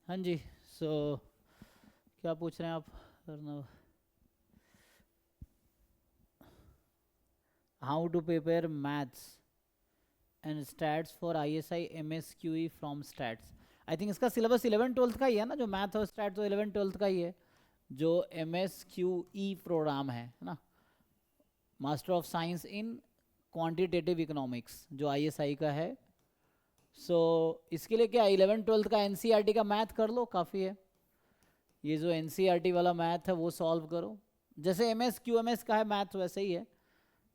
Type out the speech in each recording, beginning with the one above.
हाँ जी। सो क्या पूछ रहे हैं आप Arnav? How to prepare maths and stats for ISI MSQE from stats. I think इसका सिलेबस 11th-12th का ही है ना, जो मैथ और स्टैट तो 11th-12th का ही है। जो MSQE प्रोग्राम है ना, master of science in quantitative economics, जो ISI का है। सो इसके लिए क्या 11th-12th का NCERT का मैथ कर लो, काफ़ी है। ये जो NCERT वाला मैथ है वो सॉल्व करो, जैसे MS QMS का है मैथ वैसे ही है।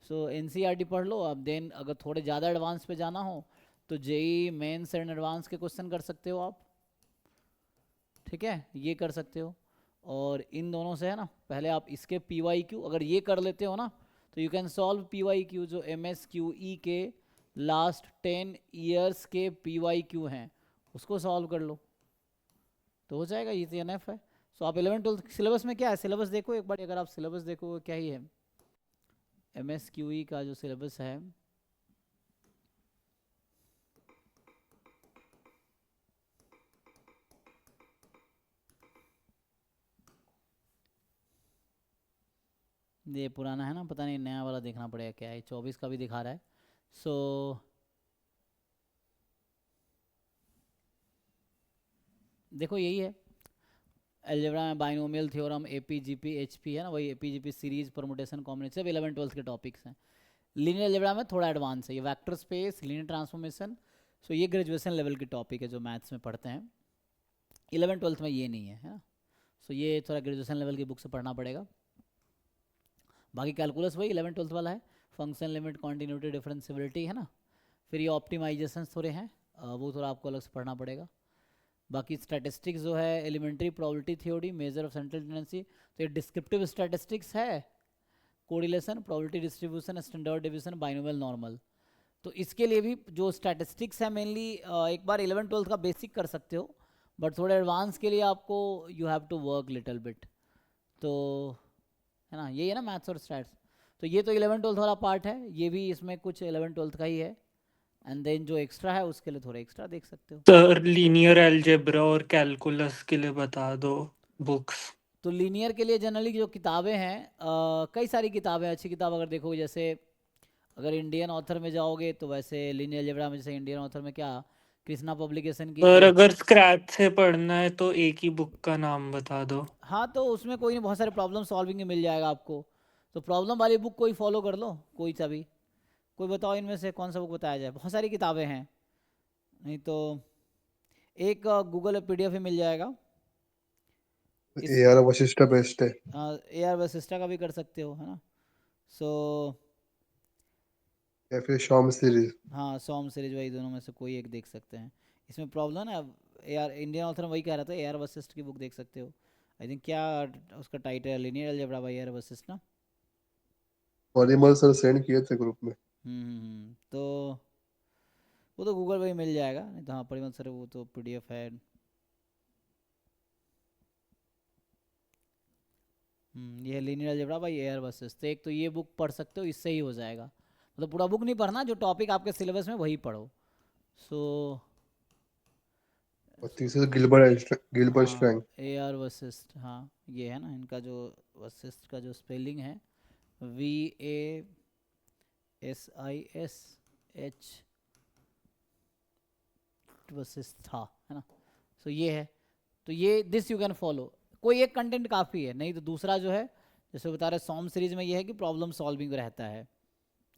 सो NCERT पढ़ लो। अब देन अगर थोड़े ज़्यादा एडवांस पे जाना हो तो JEE मेंस एंड एडवांस के क्वेश्चन कर सकते हो आप। ठीक है, ये कर सकते हो। और इन दोनों से है ना, पहले आप इसके PYQ अगर ये कर लेते हो ना, तो यू कैन सॉल्व PYQ जो MSQE के लास्ट 10 ईयर्स के PYQ हैं, उसको सॉल्व कर लो तो हो जाएगा। ये ENF है। सो आप 11th-12th सिलेबस में क्या है, सिलेबस देखो एक बार। अगर आप सिलेबस देखो क्या ही है, MSQE का जो सिलेबस है, ये पुराना है ना, पता नहीं नया वाला देखना पड़ेगा क्या है। 24 का भी दिखा रहा है। सो देखो यही है। अलजेब्रा में बाइनोमियल थ्योरम, APGP HP है ना, वही APGP सीरीज, परमुटेशन, कॉम्बिनेशन, सब 11th-12th के टॉपिक्स हैं। लीनियर अलजेब्रा में थोड़ा एडवांस है, ये वेक्टर स्पेस, लीनियर ट्रांसफॉर्मेशन। सो ये ग्रेजुएशन लेवल की टॉपिक है जो मैथ्स में पढ़ते हैं। 11th-12th में ये नहीं है ना। सो ये थोड़ा ग्रेजुएशन लेवल की बुक से पढ़ना पड़ेगा। बाकी कैलकुलस वही 11th-12th वाला है। फंक्शन, लिमिट, कॉन्टीन्यूटी, डिफरेंशियबिलिटी है ना। फिर ये ऑप्टिमाइजेशन थोड़े हैं, वो थोड़ा आपको अलग से पढ़ना पड़ेगा। बाकी स्टैटिस्टिक्स जो है, elementary probability theory, measure of central tendency, तो ये डिस्क्रिप्टिव स्टैटिस्टिक्स है। Correlation, probability distribution, standard division, binomial normal. तो इसके लिए भी जो स्टैटिस्टिक्स है मेनली, एक बार 11th-12th का बेसिक कर सकते हो, बट थोड़े एडवांस के लिए आपको you have to work little bit. तो है ना, यही है ना मैथ्स और स्टैट्स। तो ये तो 11th-12th वाला पार्ट है, ये भी इसमें कुछ 11th-12th का ही है। एंड देन जो एक्स्ट्रा है उसके लिए थोड़ा एक्स्ट्रा देख सकते हो। सर लीनियर अलजेब्रा और कैलकुलस के लिए बता दो बुक्स। तो लीनियर के लिए जनरली जो किताबें हैं, कई सारी किताबें, अच्छी किताब अगर देखोगे, जैसे अगर इंडियन ऑथर में जाओगे तो वैसे लीनियर अलजेब्रा में, जैसे इंडियन ऑथर में क्या, कृष्णा पब्लिकेशन की और ए। अगर स्क्रैच से पढ़ना है तो एक ही बुक का नाम बता दो। हाँ तो उसमें कोई नहीं, बहुत सारे प्रॉब्लम सॉल्विंग मिल जाएगा आपको। तो प्रॉब्लम वाली बुक कोई फॉलो कर लो, कोई सा भी। कोई बताओ इनमें से कौन सा बुक बताया जाए, बहुत सारी किताबें हैं। नहीं तो एक गूगल PDF में मिल जाएगा इस। यार वशिष्ठ बेस्ट है। AR वशिष्ठा का भी कर सकते हो, है ना। सो या फिर शॉम सीरीज। हाँ, सॉम सीरीज, वही दोनों में से कोई एक देख सकते हैं। इसमें प्रॉब्लम है AR, इंडियन ऑथर में वही कह रहा था, AR वशिष्ठ की बुक देख सकते हो। आई थिंक क्या उसका टाइटल है, linear algebra by AR Vashishtha ना। पॉलीमर सर सेंड किए थे ग्रुप में। तो वो तो गूगल पे ही मिल जाएगा, नहीं तो हाँ परिमल सर वो तो PDF है। ये है linear algebra by AR Vashishtha. तो एक तो ये बुक पढ़ सकते हो, इससे ही हो जाएगा। मतलब पूरा बुक नहीं पढ़ना, जो टॉपिक आपके सिलेबस में वही पढ़ो। सो और तीसरे गिलबर्ट हाँ, स्ट्रैंग। AR वशिष्ठ, हाँ ये है ना इनका जो वशिष्ठ का जो स्पेलिंग है, VASISH वशिष्ठा, है ना। सो ये है। तो ये दिस यू कैन फॉलो। कोई एक कंटेंट काफ़ी है, नहीं तो दूसरा जो है, जैसे बता रहे सॉम सीरीज में ये है कि प्रॉब्लम सॉल्विंग रहता है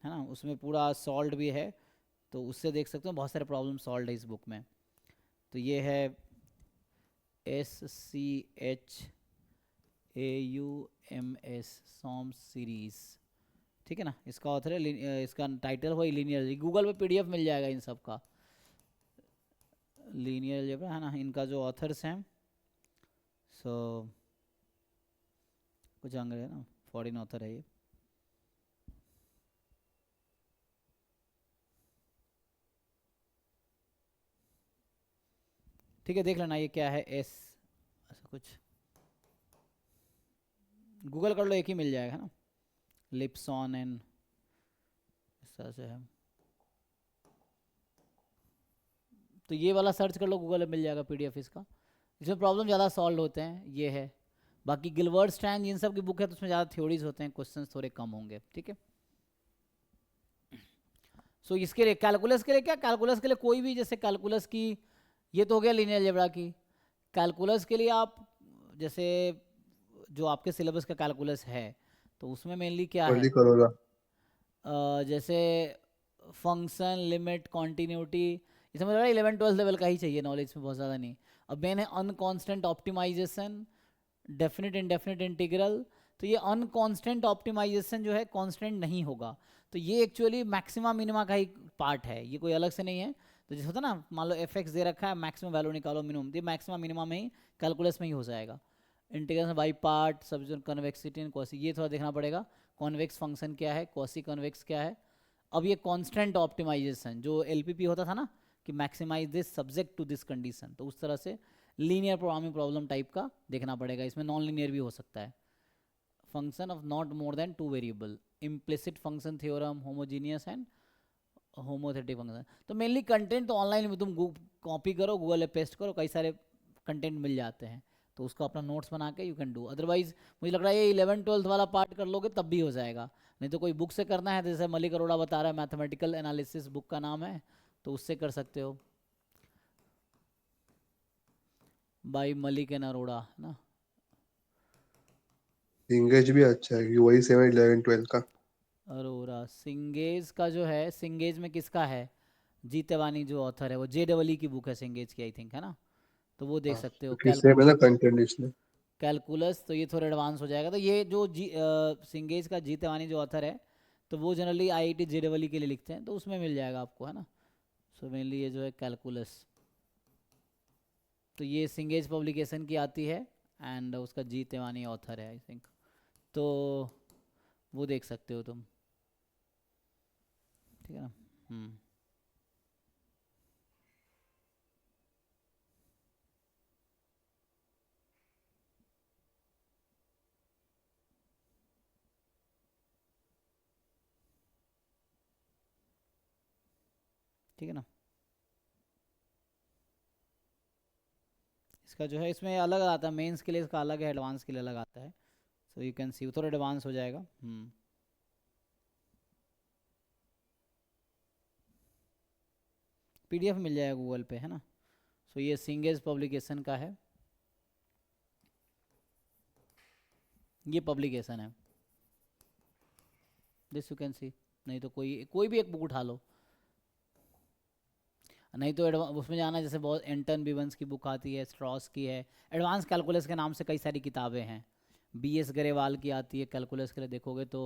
ना, उसमें पूरा सॉल्व भी है। तो उससे देख सकते हो बहुत सारे प्रॉब्लम सॉल्व है इस बुक में। तो ये है SCHAUMS सॉम सीरीज। ठीक है ना, इसका ऑथर है इसका टाइटल वही लीनियर, गूगल पे PDF मिल जाएगा इन सब का। लीनियर अलजेब्रा है ना, इनका जो ऑथर्स हैं, सो कुछ अंग्रेज है ना, फॉरेन ऑथर है ये। ठीक है, देख लेना ये क्या है, ऐसा कुछ गूगल कर लो, एक ही मिल जाएगा ना, लिप्सॉन एंड इस तरह से है। तो ये वाला सर्च कर लो, गूगल में मिल जाएगा PDF इसका। इसमें प्रॉब्लम ज़्यादा सॉल्व होते हैं, ये है। बाकी गिलबर्ट स्ट्रैंड इन सब की बुक है तो उसमें ज़्यादा थ्योरीज होते हैं, क्वेश्चंस थोड़े कम होंगे, ठीक है। सो इसके लिए कैलकुलस के लिए क्या, कैलकुलस के लिए कोई भी, जैसे कैलकुलस की ये तो हो गया लीनियर अलजेब्रा की। कैलकुलस के लिए आप जैसे जो आपके सिलेबस का कैलकुलस है तो उसमें मेनली क्या है, वर्ली करोगा। जैसे फंक्शन, लिमिट, कॉन्टीन्यूटी, ये समझ रहा है 11-12 लेवल का ही चाहिए नॉलेज में, बहुत ज़्यादा नहीं। अब मेन है अनकॉन्स्टेंट ऑप्टिमाइजेशन, डेफिनेट इंडेफिनेट इंटीग्रल। तो ये अनकॉन्स्टेंट ऑप्टिमाइजेशन जो है कांस्टेंट नहीं होगा, तो ये एक्चुअली मैक्सिमा मिनिमा का ही पार्ट है, ये कोई अलग से नहीं है। तो जैसे होता है ना, मान लो एफ एक्स दे रखा है, मैक्सिमम वैल्यू निकालो मिनिमम, तो ये मैक्सिमा मिनिमा में ही कैलकुलस में ही हो जाएगा। इंटीग्रेशन बाई पार्ट, सब कन्वेक्सिटी एंड कॉसी, ये थोड़ा देखना पड़ेगा। कॉन्वेक्स फंक्शन क्या है, कॉसी कन्वेक्स क्या है। अब ये कांस्टेंट ऑप्टिमाइजेशन जो एलपीपी होता था ना कि maximise this subject to this condition, तो उस तरह से लीनियर प्रोग्रामिंग प्रॉब्लम टाइप का देखना पड़ेगा। इसमें नॉन लीनियर भी हो सकता है। Function of not more than 2 variable, implicit function theorem, homogeneous and homothetic function. तो मेनली कंटेंट तो ऑनलाइन में तुम कॉपी करो, गूगल पे पेस्ट करो, कई सारे कंटेंट मिल जाते हैं, तो उसको अपना नोट्स बना के यू कैन डू। अदरवाइज मुझे लग रहा है ये 11-12 वाला पार्ट कर लोगे तब भी हो जाएगा, नहीं तो कोई बुक से करना है, जैसे मलिक अरोड़ा बता रहा है, मैथमेटिकल एनालिसिस बुक का नाम है, तो उससे कर सकते हो, बाई मलिक एंड अरोड़ा, है ना। इंगेज भी अच्छा है क्योंकि वही 7, 11, 12 का। अरोड़ा सिंगेज का जो है, सिंगेज में किसका है, जी तेवानी जो ऑथर है, वो JEE की बुक है सिंगेज की, आई थिंक, है ना। तो वो देख हाँ सकते हो। क्योंकि सेम है ना कंटेंट इसलिए। कैलकुलस तो ये थोड़ा एडवांस हो जाएगा, तो ये जो सिंगेज का जी तेवानी जो ऑथर है, तो वो जनरली IIT JEE के लिए लिखते हैं, तो उसमें मिल जाएगा आपको, है ना। सो मेनली ये जो है कैलकुलस, तो ये सिंगेज पब्लिकेशन की आती है, एंड उसका जी तेवानी ऑथर है आई थिंक, तो वो देख सकते हो तुम, ठीक है ना। ठीक है ना। इसका जो है इसमें अलग आता है, मेंस के लिए इसका अलग है, एडवांस के लिए अलग आता है। सो यू कैन सी थोड़ा एडवांस हो जाएगा। PDF मिल जाएगा गूगल पे, है ना। सो ये सिंगेज पब्लिकेशन का है, ये पब्लिकेशन है, दिस यू कैन सी। नहीं तो कोई कोई भी एक बुक उठा लो, नहीं तो उसमें जाना, जैसे बहुत एंटन बिबन्स की बुक आती है, स्ट्रॉस की है, एडवांस कैलकुलस के नाम से कई सारी किताबें हैं। BS गरेवाल की आती है कैलकुलस के लिए, देखोगे तो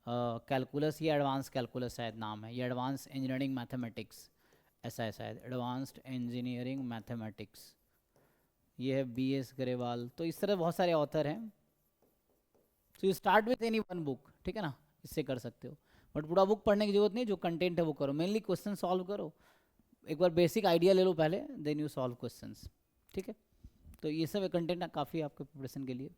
कैलकुलस, ये एडवांस कैलकुलस शायद नाम है, ये एडवांस इंजीनियरिंग मैथमेटिक्स, ऐसा है शायद, एडवांस्ड इंजीनियरिंग मैथमेटिक्स, ये है BS गरेवाल। तो इस तरह बहुत सारे ऑथर हैं। तो you start with any one book, ठीक है ना, इससे कर सकते हो। बट पूरा बुक पढ़ने की जरूरत नहीं, जो कंटेंट है वो करो, मेनली क्वेश्चन सॉल्व करो, एक बार बेसिक आइडिया ले लो पहले, देन यू सॉल्व क्वेश्चंस, ठीक है। तो ये सब कंटेंट काफ़ी आपके प्रिपरेशन के लिए